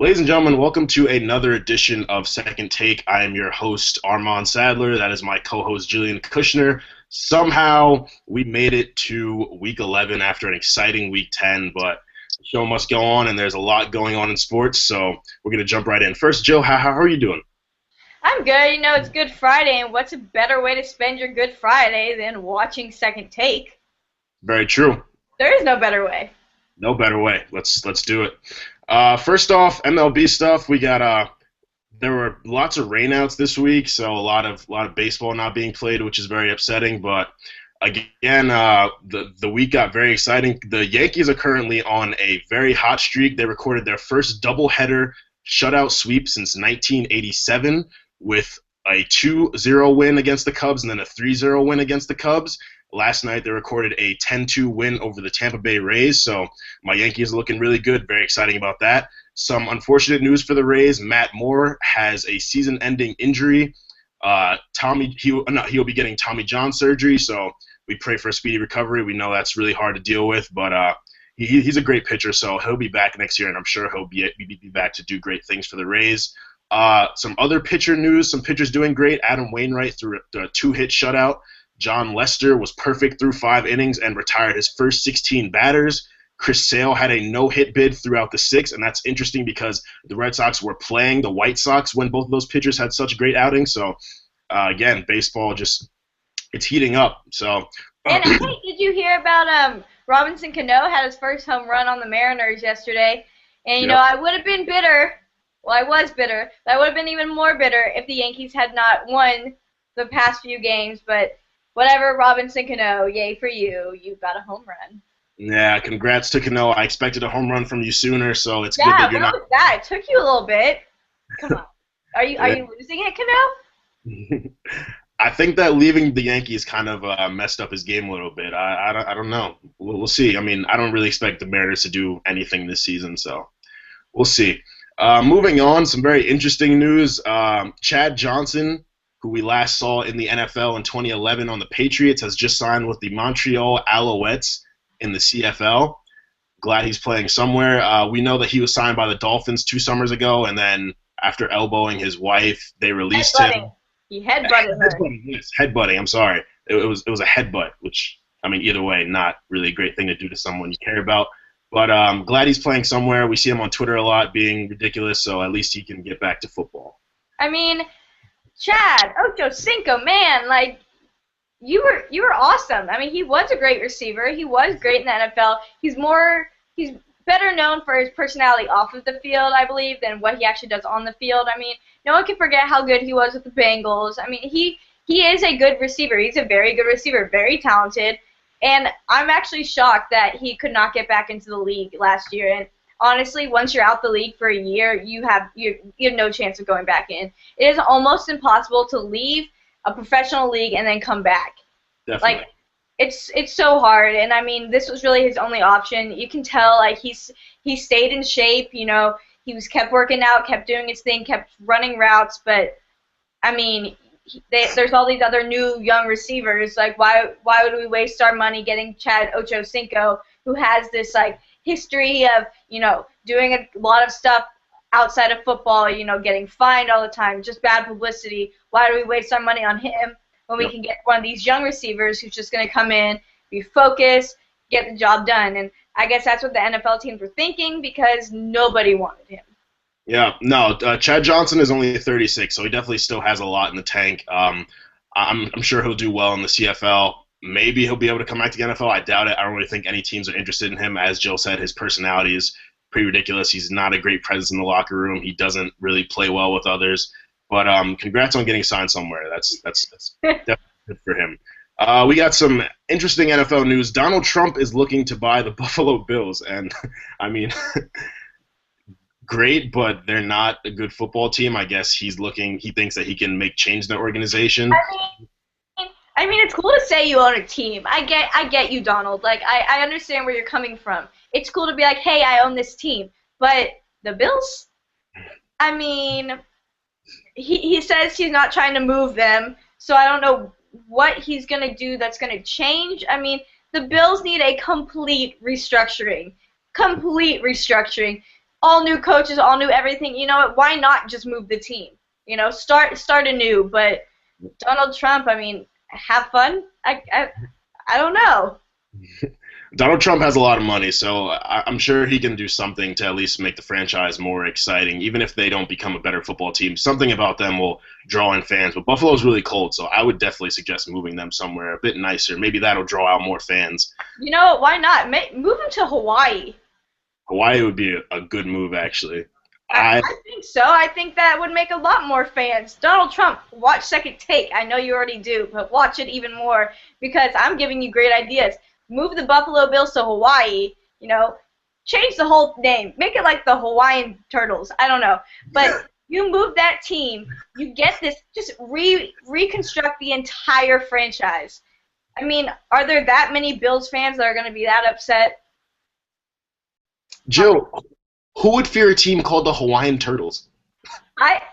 Ladies and gentlemen, welcome to another edition of Second Take. I am your host, Armand Sadler. That is my co-host, Julian Kushner. Somehow, we made it to Week 11 after an exciting Week 10, but the show must go on, and there's a lot going on in sports, so we're going to jump right in. First, Joe, how are you doing? I'm good. It's Good Friday, and what's a better way to spend your Good Friday than watching Second Take? Very true. There is no better way. No better way. Let's do it. First off, MLB stuff. We got there were lots of rainouts this week, so a lot of baseball not being played, which is very upsetting. But again, the week got very exciting. The Yankees are currently on a very hot streak. They recorded their first doubleheader shutout sweep since 1987 with a 2-0 win against the Cubs and then a 3-0 win against the Cubs. Last night they recorded a 10-2 win over the Tampa Bay Rays, so my Yankees are looking really good. Very exciting about that. Some unfortunate news for the Rays. Matt Moore has a season-ending injury. He'll be getting Tommy John surgery, so we pray for a speedy recovery. We know that's really hard to deal with, but he's a great pitcher, so he'll be back next year, and I'm sure he'll be back to do great things for the Rays. Some other pitcher news. Some pitchers doing great. Adam Wainwright threw a 2-hit shutout. John Lester was perfect through 5 innings and retired his first 16 batters. Chris Sale had a no-hit bid throughout the 6th, and that's interesting because the Red Sox were playing the White Sox when both of those pitchers had such great outings. So, again, baseball it's heating up. So, And hey, did you hear about Robinson Cano had his first home run on the Mariners yesterday? And Yep. I would have been bitter. Well, I was bitter, but I would have been even more bitter if the Yankees had not won the past few games. But whatever, Robinson Cano, yay for you! You got a home run. Yeah, congrats to Cano. I expected a home run from you sooner, so it's good Yeah, that you're what not. was that? It took you a little bit. Come on, are you losing it, Cano? I think that leaving the Yankees kind of messed up his game a little bit. I don't know. We'll see. I mean, I don't really expect the Mariners to do anything this season, so we'll see. Moving on, some very interesting news. Chad Johnson, who we last saw in the NFL in 2011 on the Patriots, has just signed with the Montreal Alouettes in the CFL. Glad he's playing somewhere. We know that he was signed by the Dolphins 2 summers ago, and then after elbowing his wife, they released him. He headbutted her. Headbutting, yes, headbutting. I'm sorry. It was a headbutt, which, I mean, either way, not really a great thing to do to someone you care about. But glad he's playing somewhere. We see him on Twitter a lot being ridiculous, so at least he can get back to football. I mean, Chad Ochocinco, man, like you were awesome. I mean, he was a great receiver. He was great in the NFL. He's better known for his personality off of the field, I believe, than what he actually does on the field. I mean, no one can forget how good he was with the Bengals. I mean, he is a good receiver. He's a very good receiver, very talented. And I'm actually shocked that he could not get back into the league last year. And honestly, once you're out the league for a year, you have no chance of going back in. It is almost impossible to leave a professional league and then come back. Definitely. Like, it's so hard. And I mean, this was really his only option. You can tell, like, he stayed in shape. He was kept working out, kept doing his thing, kept running routes. But I mean, there's all these other new young receivers. Like, why would we waste our money getting Chad Ochocinco, who has this like history of doing a lot of stuff outside of football, getting fined all the time, just bad publicity. Why do we waste our money on him when we can get one of these young receivers who's just going to come in, be focused, get the job done? And I guess that's what the NFL teams were thinking because nobody wanted him. Yeah, no, Chad Johnson is only 36, so he definitely still has a lot in the tank. I'm sure he'll do well in the CFL. Maybe he'll be able to come back to the NFL. I doubt it. I don't really think any teams are interested in him. As Joe said, his personality is pretty ridiculous. He's not a great presence in the locker room. He doesn't really play well with others. But congrats on getting signed somewhere. That's definitely good for him. We got some interesting NFL news. Donald Trump is looking to buy the Buffalo Bills, and I mean, great, but they're not a good football team. I guess he thinks that he can make change in their organization. I mean, it's cool to say you own a team. I get you, Donald. Like, I understand where you're coming from. It's cool to be like, hey, I own this team. But the Bills, I mean, he says he's not trying to move them, so I don't know what he's going to do that's going to change. I mean, the Bills need a complete restructuring. Complete restructuring. all new coaches, all new everything. You know what? Why not just move the team? You know, start anew. But Donald Trump, I mean, have fun. I don't know. Donald Trump has a lot of money, so I'm sure he can do something to at least make the franchise more exciting, even if they don't become a better football team. Something about them will draw in fans. But Buffalo's really cold, so I would definitely suggest moving them somewhere a bit nicer. Maybe that'll draw out more fans. You know, why not? Move them to Hawaii. Hawaii would be a good move, actually. I think so. I think that would make a lot more fans. Donald Trump, watch Second Take. I know you already do, but watch it even more because I'm giving you great ideas. Move the Buffalo Bills to Hawaii, you know, change the whole name. Make it like the Hawaiian Turtles. I don't know. But you move that team, you get this, just reconstruct the entire franchise. I mean, are there that many Bills fans that are going to be that upset? Jill, who would fear a team called the Hawaiian Turtles? I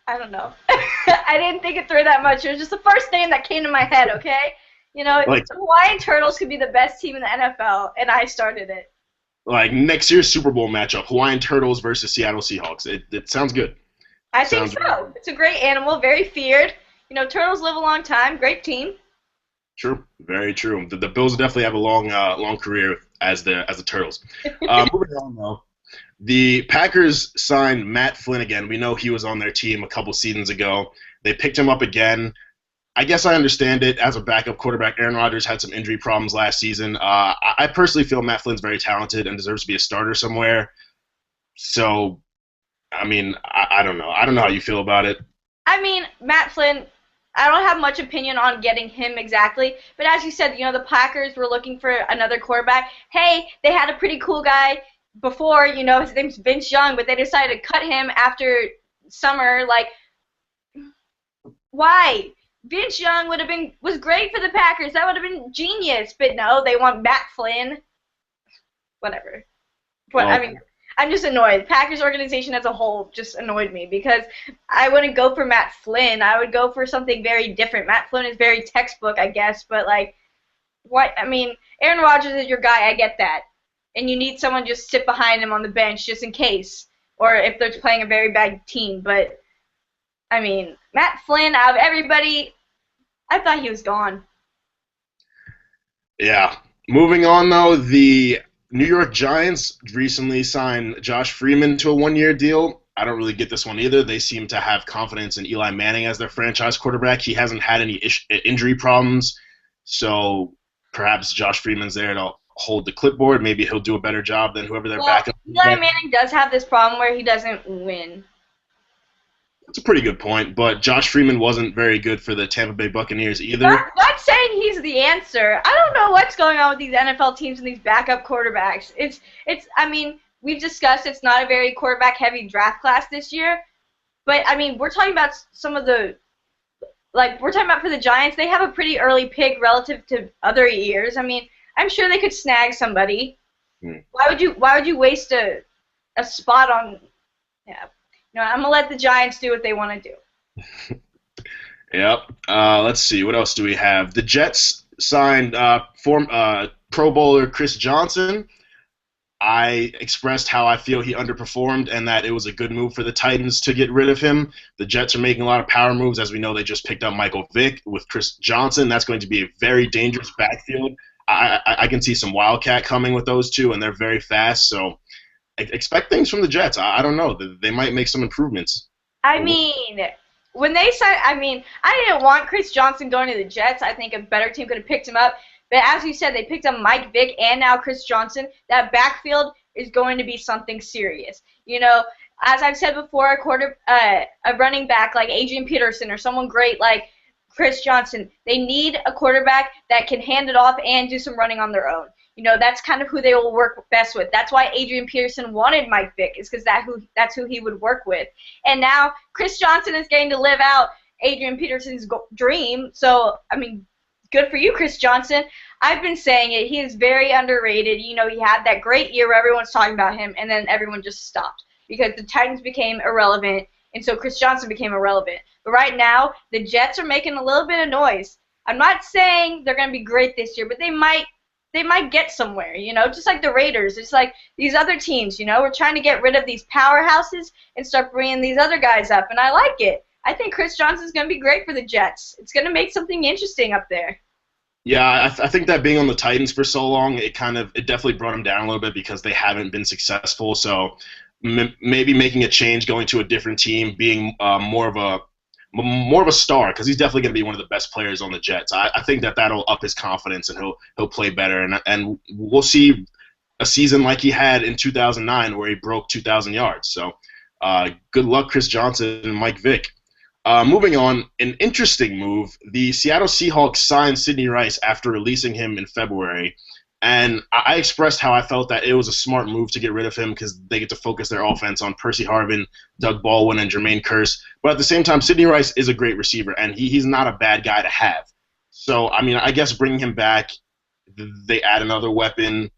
don't know. I didn't think it through that much. It was just the first name that came to my head, okay? You know, the Hawaiian Turtles could be the best team in the NFL, and I started it. Like next year's Super Bowl matchup, Hawaiian Turtles versus Seattle Seahawks. It sounds good. I think so. It's a great animal, very feared. You know, turtles live a long time. Great team. True, very true. The Bills definitely have a long career as the Turtles. Moving on though, the Packers signed Matt Flynn again. We know he was on their team a couple seasons ago. They picked him up again. I guess I understand it as a backup quarterback. Aaron Rodgers had some injury problems last season. I personally feel Matt Flynn's very talented and deserves to be a starter somewhere. So, I mean, I don't know. I don't know how you feel about it. I mean, Matt Flynn, I don't have much opinion on getting him exactly. But as you said, you know, the Packers were looking for another quarterback. Hey, they had a pretty cool guy before, you know, his name's Vince Young, but they decided to cut him after summer. Like, why? Vince Young was great for the Packers. That would have been genius. But no, they want Matt Flynn. Whatever. But I mean, I'm just annoyed. The Packers organization as a whole just annoyed me because I wouldn't go for Matt Flynn. I would go for something very different. Matt Flynn is very textbook, I guess, but like, what? I mean, Aaron Rodgers is your guy. I get that, and you need someone just sit behind him on the bench just in case, or if they're playing a very bad team. But I mean, Matt Flynn, out of everybody, I thought he was gone. Yeah. Moving on, though, the New York Giants recently signed Josh Freeman to a one-year deal. I don't really get this one either. They seem to have confidence in Eli Manning as their franchise quarterback. He hasn't had any injury problems, so perhaps Josh Freeman's there to hold the clipboard. Maybe he'll do a better job than whoever their backup is. Eli Manning does have this problem where he doesn't win. That's a pretty good point, but Josh Freeman wasn't very good for the Tampa Bay Buccaneers either. Not saying he's the answer. I don't know what's going on with these NFL teams and these backup quarterbacks. I mean, we've discussed it's not a very quarterback-heavy draft class this year, but, I mean, we're talking about we're talking about for the Giants, they have a pretty early pick relative to other years. I mean, I'm sure they could snag somebody. Why would you waste a spot on, No, I'm going to let the Giants do what they want to do. Yep. Let's see. What else do we have? The Jets signed Pro Bowler Chris Johnson. I expressed how I feel he underperformed and that it was a good move for the Titans to get rid of him. The Jets are making a lot of power moves. As we know, they just picked up Michael Vick with Chris Johnson. That's going to be a very dangerous backfield. I can see some Wildcat coming with those two, and they're very fast, so expect things from the Jets. I don't know. They might make some improvements. I mean, when they said, I didn't want Chris Johnson going to the Jets. I think a better team could have picked him up. But as you said, they picked up Mike Vick and now Chris Johnson. That backfield is going to be something serious. You know, as I've said before, a running back like Adrian Peterson or someone great like Chris Johnson, they need a quarterback that can hand it off and do some running on their own. You know, that's kind of who they will work best with. That's why Adrian Peterson wanted Mike Vick, is because that's who he would work with. And now Chris Johnson is getting to live out Adrian Peterson's dream. So, I mean, good for you, Chris Johnson. I've been saying it. He is very underrated. You know, he had that great year where everyone's talking about him, and then everyone just stopped because the Titans became irrelevant, and so Chris Johnson became irrelevant. But right now, the Jets are making a little bit of noise. I'm not saying they're going to be great this year, but they might they might get somewhere, just like the Raiders. It's like these other teams, we're trying to get rid of these powerhouses and start bringing these other guys up, and I like it. I think Chris Johnson's going to be great for the Jets. It's going to make something interesting up there. Yeah, I think that being on the Titans for so long, it definitely brought him down a little bit because they haven't been successful. So maybe making a change, going to a different team, being more of a star, because he's definitely going to be one of the best players on the Jets. I think that'll up his confidence and he'll play better, and we'll see a season like he had in 2009 where he broke 2,000 yards. So good luck, Chris Johnson and Mike Vick. Moving on, an interesting move. The Seattle Seahawks signed Sidney Rice after releasing him in February, and I expressed how I felt that it was a smart move to get rid of him because they get to focus their offense on Percy Harvin, Doug Baldwin, and Jermaine Kearse. But at the same time, Sidney Rice is a great receiver, and he's not a bad guy to have. So, I mean, I guess bringing him back, they add another weapon.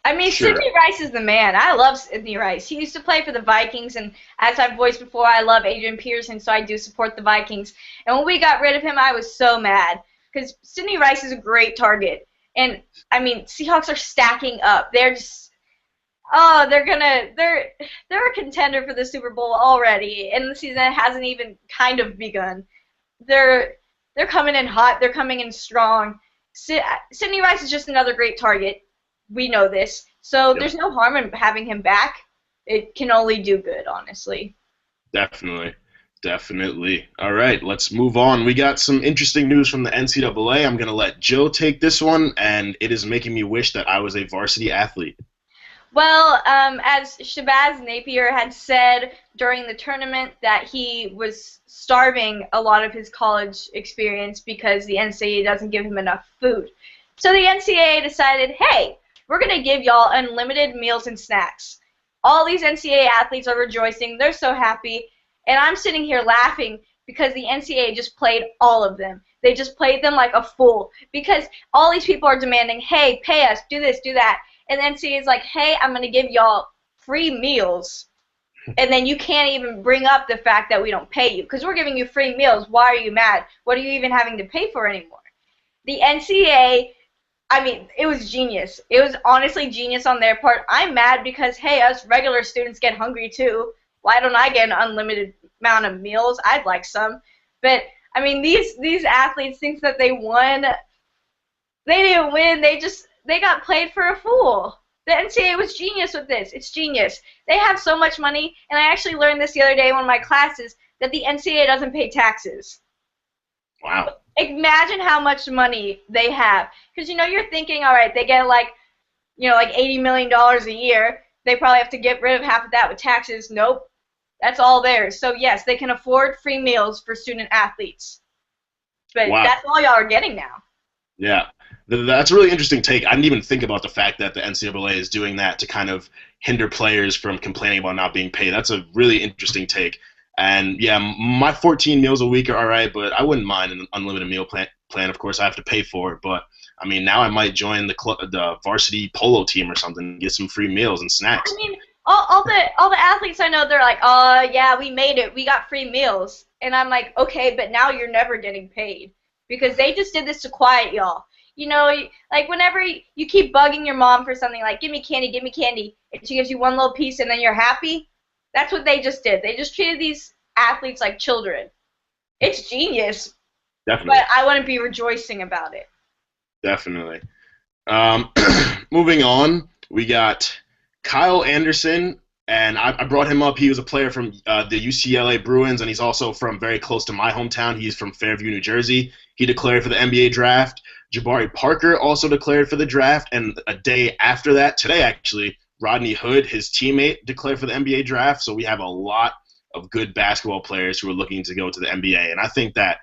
I mean, sure. Sidney Rice is the man. I love Sidney Rice. He used to play for the Vikings, and as I've voiced before, I love Adrian Peterson, so I do support the Vikings. And when we got rid of him, I was so mad because Sidney Rice is a great target. And, I mean, Seahawks are stacking up. They're just, they're a contender for the Super Bowl already, and the season hasn't even kind of begun. They're coming in hot. They're coming in strong. Sidney Rice is just another great target. We know this. So yep. There's no harm in having him back. It can only do good, honestly. Definitely. All right, let's move on. We got some interesting news from the NCAA. I'm going to let Joe take this one, and it is making me wish that I was a varsity athlete. Well, as Shabazz Napier had said during the tournament that he was starving a lot of his college experience because the NCAA doesn't give him enough food. So the NCAA decided, hey, we're going to give y'all unlimited meals and snacks. All these NCAA athletes are rejoicing. They're so happy. And I'm sitting here laughing because the NCAA just played all of them. They just played them like a fool because all these people are demanding, hey, pay us, do this, do that. And the NCAA is like, hey, I'm going to give y'all free meals. And then you can't even bring up the fact that we don't pay you because we're giving you free meals. Why are you mad? What are you even having to pay for anymore? The NCAA, I mean, it was genius. It was honestly genius on their part. I'm mad because, hey, us regular students get hungry too. Why don't I get an unlimited amount of meals? I'd like some. But, I mean, these athletes think that they won. They didn't win. They got played for a fool. The NCAA was genius with this. It's genius. They have so much money, and I actually learned this the other day in one of my classes, that the NCAA doesn't pay taxes. Wow. Imagine how much money they have. Because, you're thinking, all right, they get like $80 million a year. They probably have to get rid of half of that with taxes. Nope. That's all theirs. So, yes, they can afford free meals for student athletes. But wow. That's all y'all are getting now. Yeah. That's a really interesting take. I didn't even think about the fact that the NCAA is doing that to kind of hinder players from complaining about not being paid. That's a really interesting take. And, yeah, my 14 meals a week are all right, but I wouldn't mind an unlimited meal plan. Of course, I have to pay for it. But, I mean, now I might join the varsity polo team or something and get some free meals and snacks. I mean, all the athletes I know, they're like, oh, yeah, we made it. We got free meals. And I'm like, okay, but now you're never getting paid because they just did this to quiet y'all. Like whenever you keep bugging your mom for something like, give me candy, and she gives you one little piece and then you're happy, that's what they just did. They just treated these athletes like children. It's genius. Definitely. But I wouldn't be rejoicing about it. Definitely. Moving on, we got Kyle Anderson, and I brought him up. He was a player from the UCLA Bruins, and he's also from very close to my hometown. He's from Fairview, New Jersey. He declared for the NBA draft. Jabari Parker also declared for the draft, and a day after that, today actually, Rodney Hood, his teammate, declared for the NBA draft. So we have a lot of good basketball players who are looking to go to the NBA, and I think that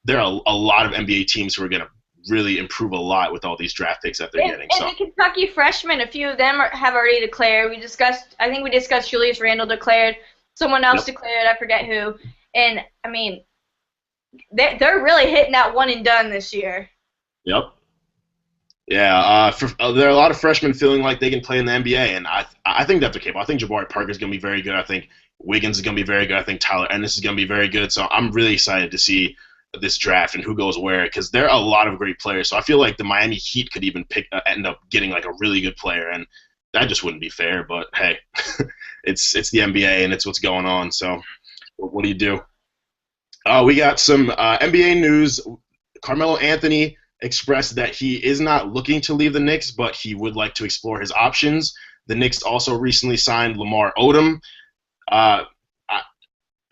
there are a lot of NBA teams who are going to really improve a lot with all these draft picks that they're getting. And the Kentucky freshmen, a few of them have already declared. I think we discussed Julius Randle declared. Someone else declared, I forget who. And, I mean, they're really hitting that one and done this year. Yep. Yeah, there are a lot of freshmen feeling like they can play in the NBA, and I think that's okay. I think Jabari Parker is going to be very good. I think Wiggins is going to be very good. I think Tyler Ennis is going to be very good. So I'm really excited to see this draft and who goes where, because there are a lot of great players. So I feel like the Miami Heat could even end up getting like a really good player, and that just wouldn't be fair. But hey, it's the NBA and it's what's going on. So what do you do? We got some NBA news. Carmelo Anthony expressed that he is not looking to leave the Knicks, but he would like to explore his options. The Knicks also recently signed Lamar Odom.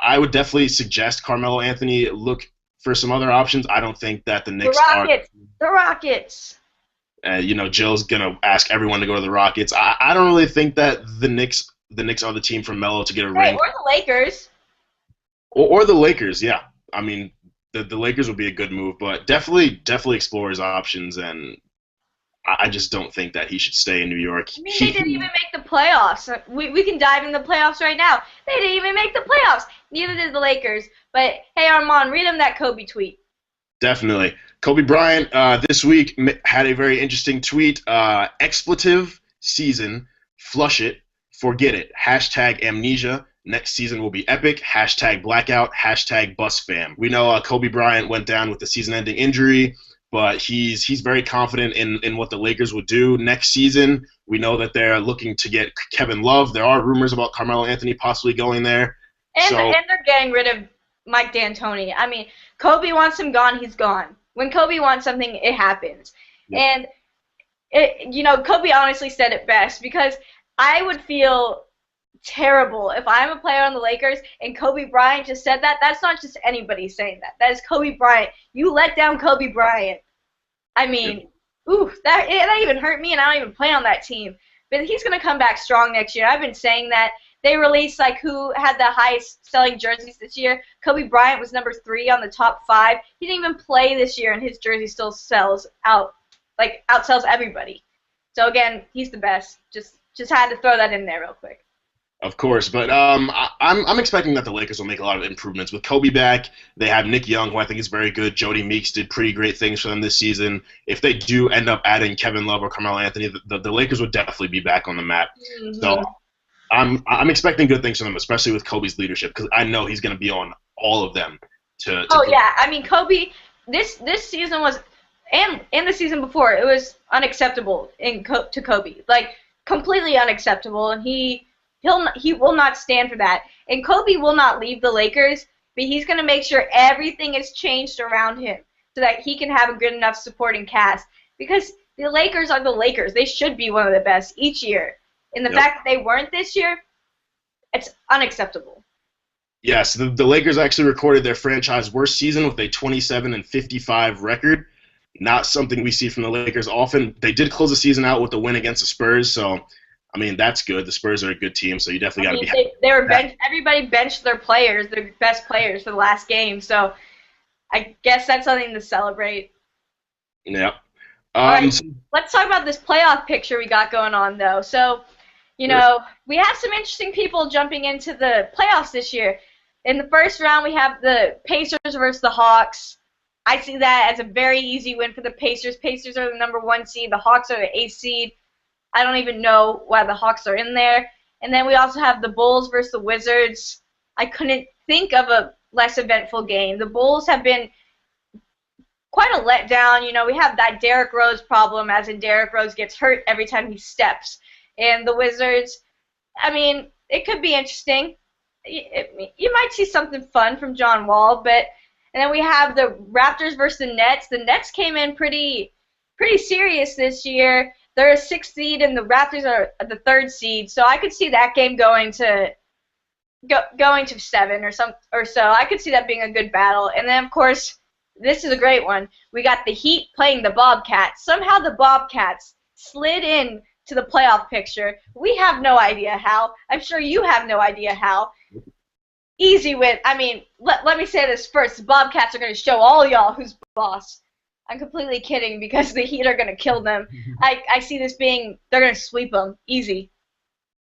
I would definitely suggest Carmelo Anthony look for some other options. I don't think that the Knicks The Rockets. Jill's gonna ask everyone to go to the Rockets. I don't really think that the Knicks are the team for Melo to get a ring. Or the Lakers. Or the Lakers, yeah. I mean, the Lakers would be a good move, but definitely explore his options, and I just don't think that he should stay in New York. I mean, they didn't even make the playoffs. We can dive in the playoffs right now. They didn't even make the playoffs. Neither did the Lakers. But, hey, Armand, read him that Kobe tweet. Definitely. Kobe Bryant this week had a very interesting tweet. Expletive season, flush it, forget it. Hashtag amnesia. Next season will be epic. Hashtag blackout. Hashtag bus fam. We know Kobe Bryant went down with a season-ending injury, but he's very confident in what the Lakers would do next season. We know that they're looking to get Kevin Love. There are rumors about Carmelo Anthony possibly going there. And they're getting rid of Mike D'Antoni. I mean, Kobe wants him gone, he's gone. When Kobe wants something, it happens. Yep. And, Kobe honestly said it best, because I would feel terrible if I'm a player on the Lakers and Kobe Bryant just said that. That's not just anybody saying that. That is Kobe Bryant. You let down Kobe Bryant. I mean, that even hurt me, and I don't even play on that team. But he's going to come back strong next year. I've been saying that. They released, who had the highest selling jerseys this year. Kobe Bryant was number 3 on the top 5. He didn't even play this year, and his jersey still outsells everybody. So, again, he's the best. Just had to throw that in there real quick. Of course, but I'm expecting that the Lakers will make a lot of improvements. With Kobe back, they have Nick Young, who I think is very good. Jody Meeks did pretty great things for them this season. If they do end up adding Kevin Love or Carmelo Anthony, the Lakers would definitely be back on the map. Mm-hmm. So I'm expecting good things from them, especially with Kobe's leadership, because I know he's going to be on all of them. Yeah, I mean, Kobe, this season was, and the season before, it was unacceptable to Kobe, completely unacceptable, and he will not stand for that. And Kobe will not leave the Lakers, but he's going to make sure everything is changed around him so that he can have a good enough supporting cast, because the Lakers are the Lakers. They should be one of the best each year. And the fact that they weren't this year, it's unacceptable. Yes, the Lakers actually recorded their franchise worst season with a 27-55 record. Not something we see from the Lakers often. They did close the season out with a win against the Spurs, so I mean that's good. The Spurs are a good team, so you definitely got to be happy. They were everybody benched their players, their best players for the last game, so I guess that's something to celebrate. Yeah. All right, let's talk about this playoff picture we got going on, though. So, we have some interesting people jumping into the playoffs this year. In the first round, we have the Pacers versus the Hawks. I see that as a very easy win for the Pacers. Pacers are the number 1 seed. The Hawks are the 8th seed. I don't even know why the Hawks are in there. And then we also have the Bulls versus the Wizards. I couldn't think of a less eventful game. The Bulls have been quite a letdown. We have that Derrick Rose problem, as in Derrick Rose gets hurt every time he steps. And the Wizards, I mean, it could be interesting. You might see something fun from John Wall, and then we have the Raptors versus the Nets. The Nets came in pretty serious this year. They're a 6th seed, and the Raptors are the 3rd seed. So I could see that game going to 7 or so. I could see that being a good battle. And then, of course, this is a great one. We got the Heat playing the Bobcats. Somehow the Bobcats slid in to the playoff picture. We have no idea how. I'm sure you have no idea how. Easy win. I mean, let me say this first. The Bobcats are going to show all y'all who's boss. I'm completely kidding, because the Heat are going to kill them. I see this being, they're going to sweep them. Easy.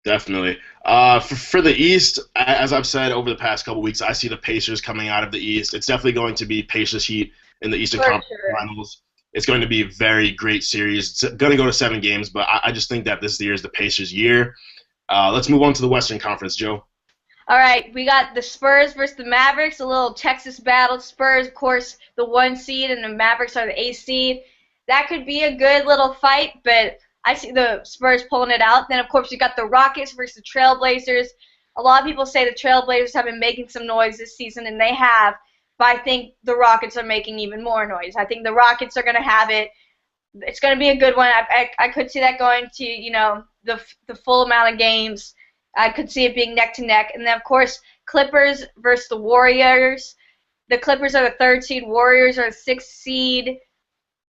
Definitely. For the East, as I've said over the past couple weeks, I see the Pacers coming out of the East. It's definitely going to be Pacers Heat in the Eastern Conference Finals. It's going to be a very great series. It's going to go to 7 games, but I just think that this year is the Pacers' year. Let's move on to the Western Conference, Joe. All right, we got the Spurs versus the Mavericks, a little Texas battle. Spurs, of course, the 1 seed, and the Mavericks are the 8 seed. That could be a good little fight, but I see the Spurs pulling it out. Then, of course, we got the Rockets versus the Trailblazers. A lot of people say the Trailblazers have been making some noise this season, and they have, but I think the Rockets are making even more noise. I think the Rockets are going to have it. It's going to be a good one. I could see that going to, the full amount of games. I could see it being neck to neck. And then, of course, Clippers versus the Warriors. The Clippers are the 3rd seed. Warriors are the 6th seed.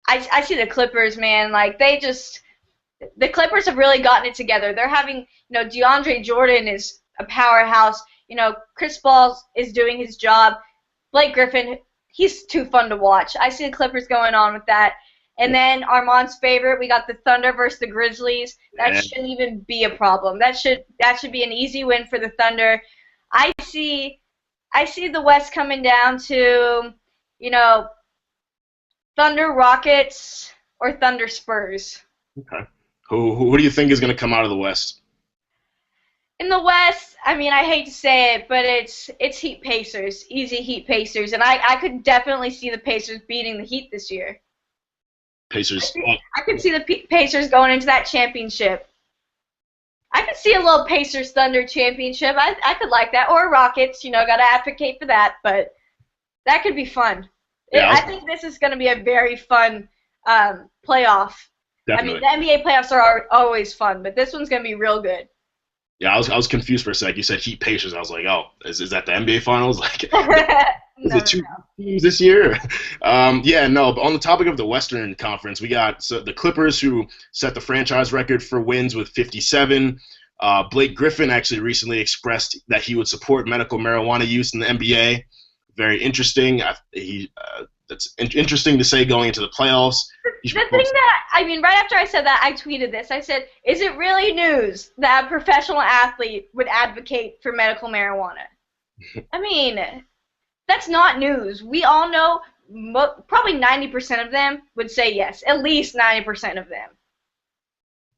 I see the Clippers, man. Like, the Clippers have really gotten it together. They're having, DeAndre Jordan is a powerhouse. Chris Paul is doing his job. Blake Griffin, he's too fun to watch. I see the Clippers going on with that. And then Armand's favorite, we got the Thunder versus the Grizzlies. That shouldn't even be a problem. That should be an easy win for the Thunder. I see the West coming down to, Thunder Rockets or Thunder Spurs. Okay. Who do you think is going to come out of the West? In the West, I mean, I hate to say it, but it's Heat Pacers, easy Heat Pacers, and I could definitely see the Pacers beating the Heat this year. Pacers. I could see the Pacers going into that championship. I could see a little Pacers Thunder championship. I could like that. Or Rockets, got to advocate for that, but that could be fun. Yeah, I think this is going to be a very fun playoff. Definitely. I mean, the NBA playoffs are always fun, but this one's going to be real good. Yeah, I was confused for a sec. You said Heat Pacers. I was like, oh, is that the NBA Finals? Like, is it 2 teams this year? Yeah, no. But on the topic of the Western Conference, we got the Clippers, who set the franchise record for wins with 57. Blake Griffin actually recently expressed that he would support medical marijuana use in the NBA. Very interesting. That's interesting to say going into the playoffs. The thing that, right after I said that, I tweeted this. I said, is it really news that a professional athlete would advocate for medical marijuana? I mean, that's not news. We all know probably 90% of them would say yes. At least 90% of them.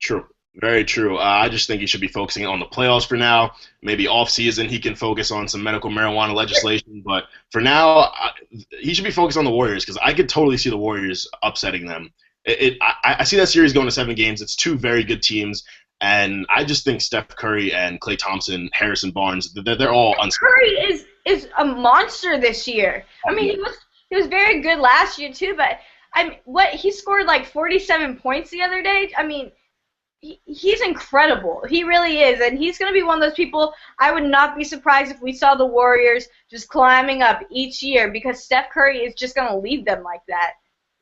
True. Very true. I just think he should be focusing on the playoffs for now. Maybe off-season he can focus on some medical marijuana legislation. But for now, he should be focused on the Warriors because I could totally see the Warriors upsetting them. I see that series going to 7 games. It's 2 very good teams. And I just think Steph Curry and Klay Thompson, Harrison Barnes, they're all unstoppable. Curry is a monster this year. I mean, he was very good last year too, but he scored like 47 points the other day. I mean, he's incredible. He really is, and he's going to be one of those people. I would not be surprised if we saw the Warriors just climbing up each year because Steph Curry is just going to lead them like that.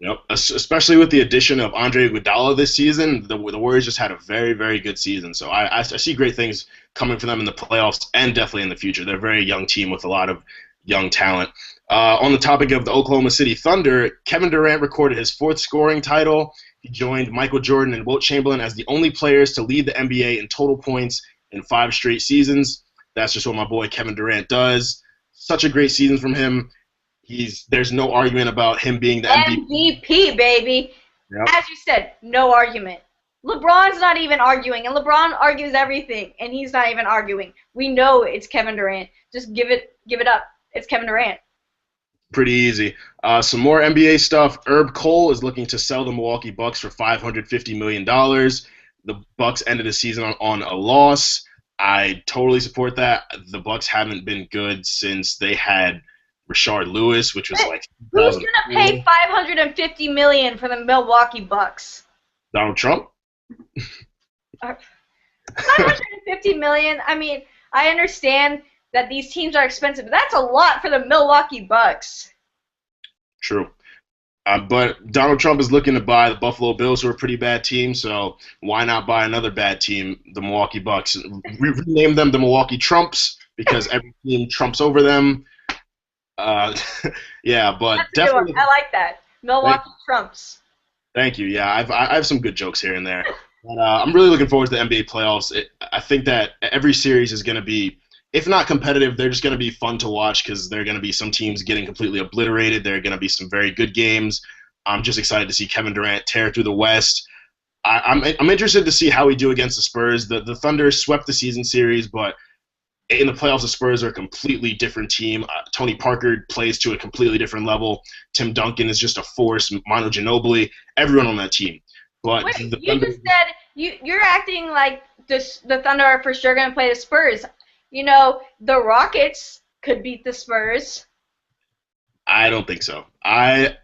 Yep, especially with the addition of Andre Iguodala this season, the Warriors just had a very, very good season. So I see great things coming for them in the playoffs and definitely in the future. They're a very young team with a lot of young talent. On the topic of the Oklahoma City Thunder, Kevin Durant recorded his 4th scoring title. He joined Michael Jordan and Wilt Chamberlain as the only players to lead the NBA in total points in 5 straight seasons. That's just what my boy Kevin Durant does. Such a great season from him. There's no argument about him being the MVP, baby. Yep. As you said, no argument. LeBron's not even arguing, and LeBron argues everything, and he's not even arguing. We know it's Kevin Durant. Just give it up. It's Kevin Durant. Pretty easy. Some more NBA stuff. Herb Cole is looking to sell the Milwaukee Bucks for $550 million. The Bucks ended the season on a loss. I totally support that. The Bucks haven't been good since they had Rashard Lewis, which was like. Who's gonna pay $550 million for the Milwaukee Bucks? Donald Trump. $550 million. I mean, I understand that these teams are expensive, but that's a lot for the Milwaukee Bucks. True. But Donald Trump is looking to buy the Buffalo Bills, who are a pretty bad team, so why not buy another bad team, the Milwaukee Bucks? Rename them the Milwaukee Trumps because every team trumps over them. Yeah, but that's definitely. I like that. Milwaukee Trumps. Thank you. Yeah, I have some good jokes here and there. But I'm really looking forward to the NBA playoffs. I think that every series is going to be, if not competitive, they're just going to be fun to watch because there are going to be some teams getting completely obliterated. There are going to be some very good games. I'm just excited to see Kevin Durant tear through the West. I'm interested to see how we do against the Spurs. The Thunder swept the season series, but in the playoffs, the Spurs are a completely different team. Tony Parker plays to a completely different level. Tim Duncan is just a force. Manu Ginobili, everyone on that team. But Wait, the you Thunder, just said you're acting like the Thunder are for sure going to play the Spurs. You know, the Rockets could beat the Spurs. I don't think so. I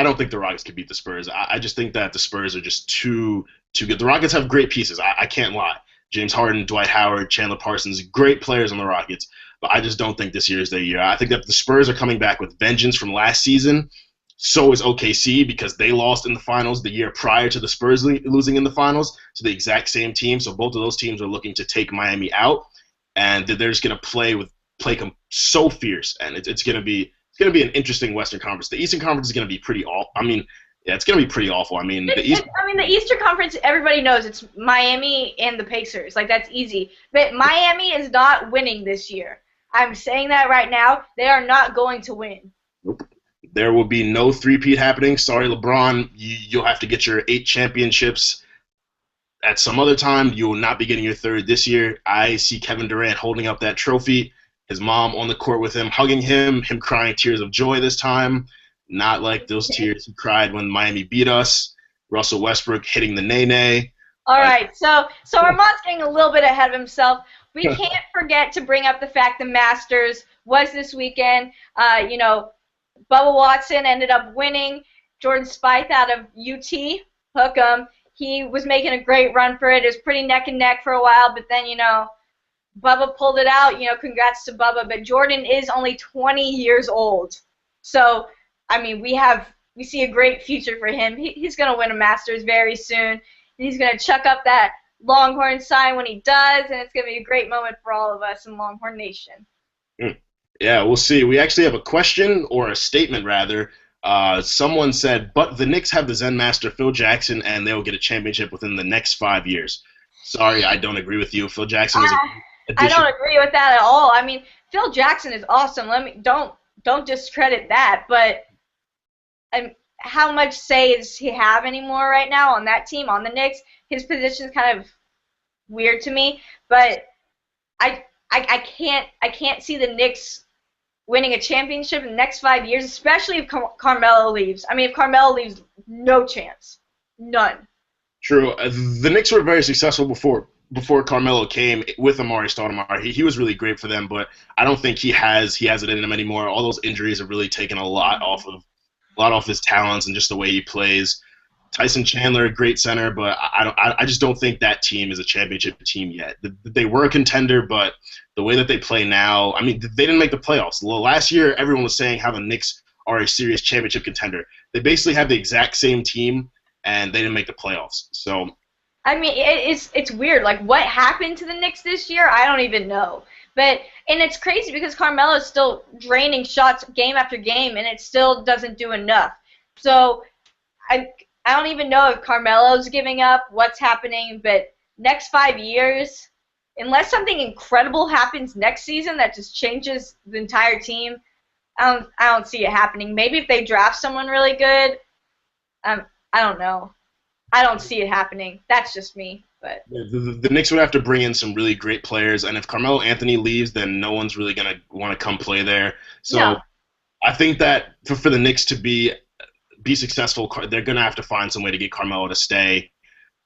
don't think the Rockets could beat the Spurs. I just think that the Spurs are just too good. The Rockets have great pieces. I can't lie. James Harden, Dwight Howard, Chandler Parsons, great players on the Rockets. But I just don't think this year is their year. I think that the Spurs are coming back with vengeance from last season. So is OKC because they lost in the finals the year prior to the Spurs losing in the finals to the exact same team. So both of those teams are looking to take Miami out, and they're just going to play so fierce, and it's going to be an interesting Western Conference. The Eastern Conference is going to be pretty awful. I mean, yeah, it's going to be pretty awful. I mean, the Eastern Conference, everybody knows it's Miami and the Pacers. Like, that's easy. But Miami is not winning this year. I'm saying that right now. They are not going to win. Nope. There will be no three-peat happening. Sorry, LeBron. You'll have to get your 8 championships at some other time. You will not be getting your 3rd this year. I see Kevin Durant holding up that trophy, his mom on the court with him, hugging him crying tears of joy this time. Not like those tears he cried when Miami beat us. Russell Westbrook hitting the nay-nay. All right, so Armand's getting a little bit ahead of himself. We can't forget to bring up the fact the Masters was this weekend. You know, Bubba Watson ended up winning. Jordan Spieth out of UT, hook 'em. He was making a great run for it. It was pretty neck and neck for a while, but then, you know, Bubba pulled it out. You know, congrats to Bubba. But Jordan is only 20 years old. So, I mean, we see a great future for him. He's going to win a Masters very soon. And he's going to chuck up that Longhorn sign when he does, and it's going to be a great moment for all of us in Longhorn Nation. Yeah, we'll see. We actually have a question, or a statement rather. Someone said, but the Knicks have the Zen Master Phil Jackson, and they will get a championship within the next 5 years. Sorry, I don't agree with you. Phil Jackson is I don't agree with that at all. I mean, Phil Jackson is awesome. Don't discredit that, but how much say does he have anymore right now on that team, on the Knicks? His position is kind of weird to me, but I can't see the Knicks winning a championship in the next 5 years, especially if Carmelo leaves. I mean, if Carmelo leaves, no chance. None. True. The Knicks were very successful before Carmelo came with Amar'e Stoudemire. He was really great for them, but I don't think he has it in him anymore. All those injuries have really taken a lot off his talents and just the way he plays. Tyson Chandler, great center, but I just don't think that team is a championship team yet. They were a contender, but the way that they play now, I mean, they didn't make the playoffs. Last year, everyone was saying how the Knicks are a serious championship contender. They basically have the exact same team, and they didn't make the playoffs. So, I mean, it's weird. Like, what happened to the Knicks this year? I don't even know. And it's crazy because Carmelo is still draining shots game after game, and it still doesn't do enough. So, I don't even know if Carmelo's giving up, what's happening, but next 5 years, unless something incredible happens next season that just changes the entire team, I don't see it happening. Maybe if they draft someone really good, I don't know. I don't see it happening. That's just me. But the Knicks would have to bring in some really great players, and if Carmelo Anthony leaves, then no one's really going to want to come play there. So no. I think that for the Knicks to be successful, they're going to have to find some way to get Carmelo to stay.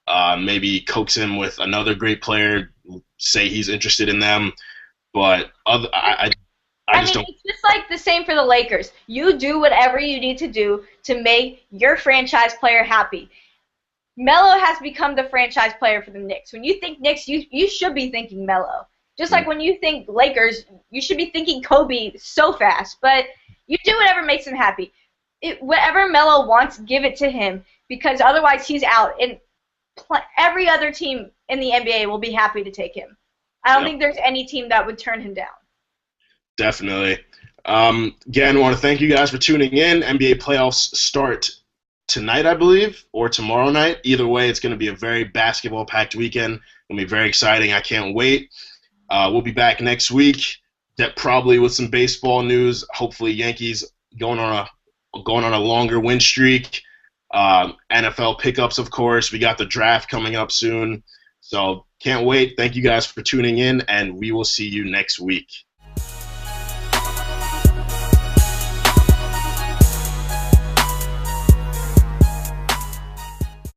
Maybe coax him with another great player, say he's interested in them. But I just don't. It's just like the same for the Lakers. You do whatever you need to do to make your franchise player happy. Melo has become the franchise player for the Knicks. When you think Knicks, you should be thinking Melo. Just like when you think Lakers, you should be thinking Kobe so fast. But you do whatever makes him happy. Whatever Melo wants, give it to him, because otherwise he's out. And every other team in the NBA will be happy to take him. I don't think there's any team that would turn him down. Definitely. Again, I want to thank you guys for tuning in. NBA playoffs start tonight, I believe, or tomorrow night. Either way, it's going to be a very basketball-packed weekend. It's going to be very exciting. I can't wait. We'll be back next week, probably with some baseball news. Hopefully Yankees going on a longer win streak. NFL pickups, of course. We got the draft coming up soon. So can't wait. Thank you guys for tuning in, and we will see you next week.